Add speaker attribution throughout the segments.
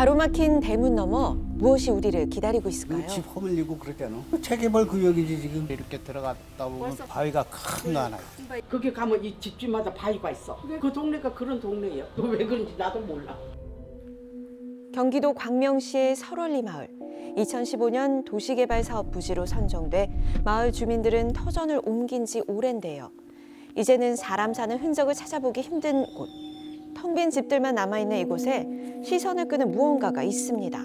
Speaker 1: 가로막힌 대문 너머 무엇이 우리를 기다리고 있을까요?
Speaker 2: 집 허물리고 그랬잖아. 재개발 구역이지 지금. 이렇게 들어갔다 보면 바위가 큰 거 하나 있어.
Speaker 3: 거기 가면 이 집집마다 바위가 있어. 그 동네가 그런 동네예요. 왜 그런지 나도 몰라.
Speaker 1: 경기도 광명시의 설월리 마을. 2015년 도시개발 사업 부지로 선정돼 마을 주민들은 터전을 옮긴 지 오랜데요. 이제는 사람 사는 흔적을 찾아보기 힘든 곳. 텅 빈 집들만 남아있는 이곳에 시선을 끄는 무언가가 있습니다.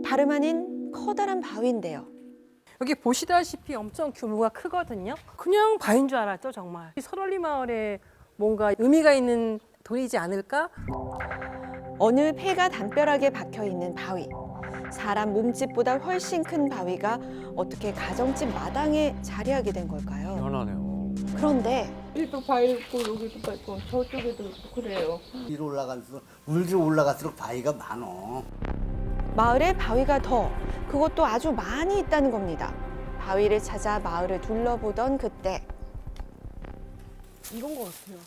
Speaker 1: 다름 아닌 커다란 바위인데요.
Speaker 4: 여기 보시다시피 엄청 규모가 크거든요. 그냥 바위인 줄 알았죠, 정말. 이 설월리 마을에 뭔가 의미가 있는 돌이지 않을까?
Speaker 1: 어느 폐가 담벼락에 박혀있는 바위. 사람 몸집보다 훨씬 큰 바위가 어떻게 가정집 마당에 자리하게 된 걸까요?
Speaker 5: 희한하네요.
Speaker 1: 그런데
Speaker 3: 여기도 바위 있고 여기도 바위 있고 저쪽에도 있고 그래요.
Speaker 2: 위로 올라갈수록 위로 올라갈수록 바위가 많어.
Speaker 1: 마을에 바위가 더, 그것도 아주 많이 있다는 겁니다. 바위를 찾아 마을을 둘러보던 그때
Speaker 4: 이건 것 같아요.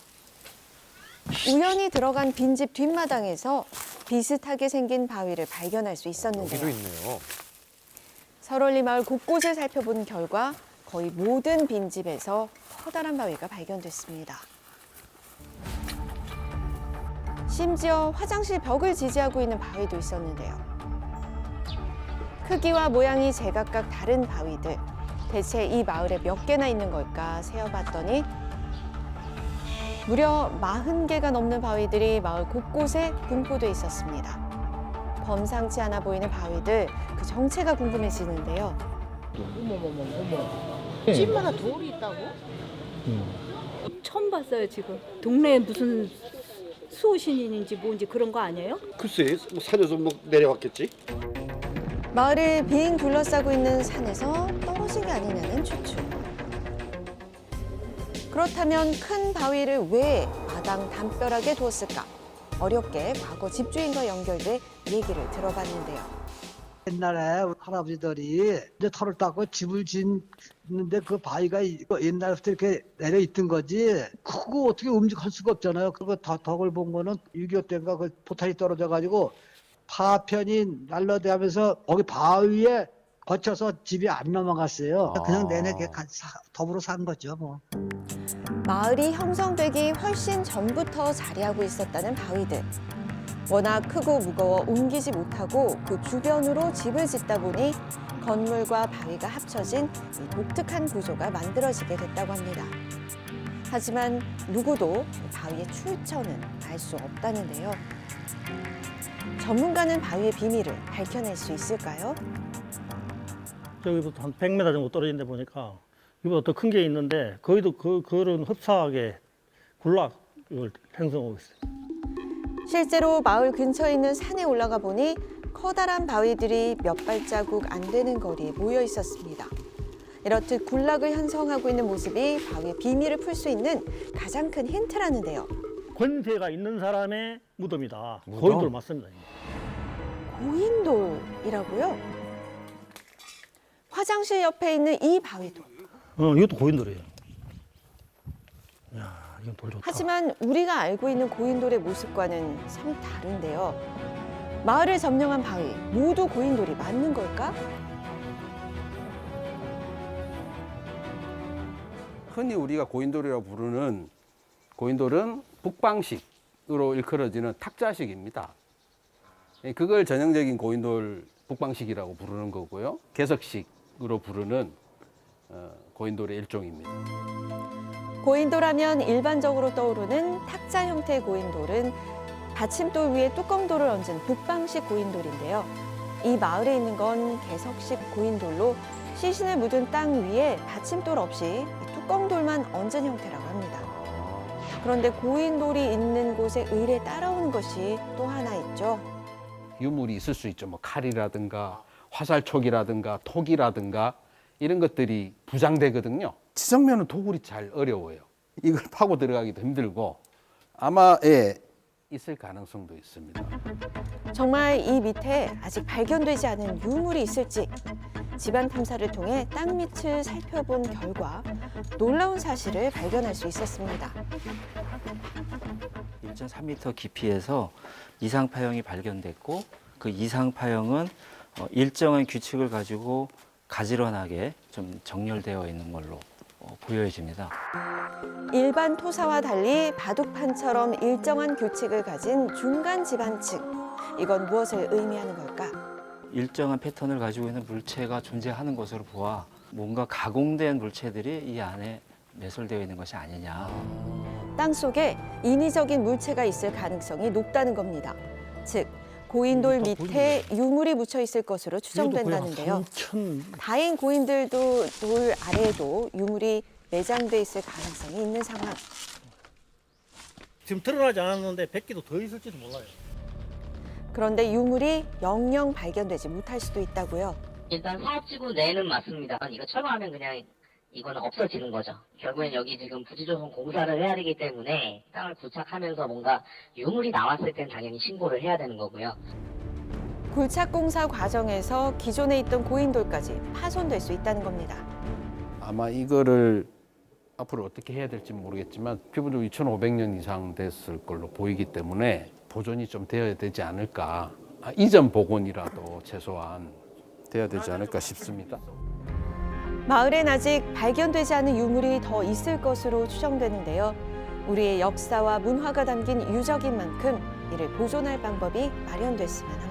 Speaker 1: 우연히 들어간 빈집 뒷마당에서 비슷하게 생긴 바위를 발견할 수
Speaker 5: 여기도
Speaker 1: 있었는데요.
Speaker 5: 있네요.
Speaker 1: 설월리 마을 곳곳을 살펴본 결과 거의 모든 빈집에서 커다란 바위가 발견됐습니다. 심지어 화장실 벽을 지지하고 있는 바위도 있었는데요. 크기와 모양이 제각각 다른 바위들. 대체 이 마을에 몇 개나 있는 걸까 세어봤더니 무려 40개가 넘는 바위들이 마을 곳곳에 분포돼 있었습니다. 범상치 않아 보이는 바위들, 그 정체가 궁금해지는데요.
Speaker 3: 어머머머머. 집마다 돌이 있다고?
Speaker 6: 처음 봤어요, 지금. 동네에 무슨 수호신인인지 뭔지 그런 거 아니에요?
Speaker 7: 글쎄, 뭐 산에서 뭐 내려왔겠지?
Speaker 1: 마을을 빙 둘러싸고 있는 산에서 떨어진 게 아니냐는 추측. 그렇다면 큰 바위를 왜 마당 담벼락에 두었을까? 어렵게 과거 집주인과 연결돼 얘기를 들어봤는데요.
Speaker 8: 옛날에 우리 할아버지들이 이제 털을 닦고 집을 짓는데 그 바위가 옛날부터 이렇게 내려 있던 거지. 그거 어떻게 움직할 수가 없잖아요. 그거 덕을 본 거는 6.25 때인가 그 포탄이 떨어져 가지고 파편이 날라대면서 거기 바위에 거쳐서 집이 안 넘어갔어요. 그냥 내내 더불어 산 거죠, 뭐.
Speaker 1: 마을이 형성되기 훨씬 전부터 자리하고 있었다는 바위들. 워낙 크고 무거워 옮기지 못하고 그 주변으로 집을 짓다 보니 건물과 바위가 합쳐진 이 독특한 구조가 만들어지게 됐다고 합니다. 하지만 누구도 바위의 출처는 알 수 없다는데요. 전문가는 바위의 비밀을 밝혀낼 수 있을까요?
Speaker 9: 저기부터 한 100m 정도 떨어진 데 보니까 이보다 더 큰 게 있는데 거기도 그런 흡사하게 군락을 형성하고 있어요.
Speaker 1: 실제로 마을 근처에 있는 산에 올라가 보니 커다란 바위들이 몇 발자국 안 되는 거리에 모여 있었습니다. 이렇듯 군락을 형성하고 있는 모습이 바위의 비밀을 풀 수 있는 가장 큰 힌트라는데요.
Speaker 9: 권세가 있는 사람의 무덤이다.
Speaker 5: 무덤?
Speaker 9: 고인돌 맞습니다.
Speaker 1: 고인돌이라고요? 화장실 옆에 있는 이 바위도.
Speaker 9: 이것도 고인돌이에요. 야, 이건 돌 좋다.
Speaker 1: 하지만 우리가 알고 있는 고인돌의 모습과는 참 다른데요. 마을을 점령한 바위 모두 고인돌이 맞는 걸까?
Speaker 10: 흔히 우리가 고인돌이라고 부르는 고인돌은 북방식으로 일컬어지는 탁자식입니다. 그걸 전형적인 고인돌 북방식이라고 부르는 거고요. 개석식으로 부르는 고인돌의 일종입니다.
Speaker 1: 고인돌하면 일반적으로 떠오르는 탁자 형태의 고인돌은 받침돌 위에 뚜껑돌을 얹은 북방식 고인돌인데요. 이 마을에 있는 건 개석식 고인돌로 시신을 묻은 땅 위에 받침돌 없이 뚜껑돌만 얹은 형태라고 합니다. 그런데 고인돌이 있는 곳에 의뢰 따라오는 것이 또 하나 있죠.
Speaker 10: 유물이 있을 수 있죠. 뭐 칼이라든가 화살촉이라든가 톡이라든가 이런 것들이 부장되거든요. 지정면은 도굴이 잘 어려워요. 이걸 파고 들어가기도 힘들고 아마 있을 가능성도 있습니다.
Speaker 1: 정말 이 밑에 아직 발견되지 않은 유물이 있을지 집안 탐사를 통해 땅 밑을 살펴본 결과 놀라운 사실을 발견할 수 있었습니다.
Speaker 10: 이
Speaker 5: 1.3m 깊이에서 이상 파형이 발견됐고 그 이상 파형은 일정한 규칙을 가지고 가지런하게 좀 정렬되어 있는 걸로 보여집니다.
Speaker 1: 일반 토사와 달리 바둑판처럼 일정한 규칙을 가진 중간 집안층. 이건 무엇을 의미하는 걸까?
Speaker 5: 일정한 패턴을 가지고 있는 물체가 존재하는 것으로 보아 뭔가 가공된 물체들이 이 안에 매설되어 있는 것이 아니냐.
Speaker 1: 땅 속에 인위적인 물체가 있을 가능성이 높다는 겁니다. 즉, 고인돌 밑에 유물이 묻혀 있을 것으로 추정된다는데요. 다인 고인들도 돌 아래에도 유물이 내장돼 있을 가능성이 있는 상황.
Speaker 9: 지금 드러나지 않았는데 100개도 더 있을지도 몰라요.
Speaker 1: 그런데 유물이 영영 발견되지 못할 수도 있다고요.
Speaker 11: 일단 사업지구 내는 맞습니다. 이거 철거하면 그냥 이거는 없어지는 거죠. 결국엔 여기 지금 부지조성 공사를 해야 되기 때문에 땅을 구착하면서 뭔가 유물이 나왔을 땐 당연히 신고를 해야 되는 거고요.
Speaker 1: 굴착 공사 과정에서 기존에 있던 고인돌까지 파손될 수 있다는 겁니다.
Speaker 10: 아마 이거를 앞으로 어떻게 해야 될지 모르겠지만 기본적으로 2,500년 이상 됐을 걸로 보이기 때문에 보존이 좀 되어야 되지 않을까. 이전 복원이라도 최소한 돼야 되지 않을까 싶습니다.
Speaker 1: 마을엔 아직 발견되지 않은 유물이 더 있을 것으로 추정되는데요. 우리의 역사와 문화가 담긴 유적인 만큼 이를 보존할 방법이 마련됐으면 합니다.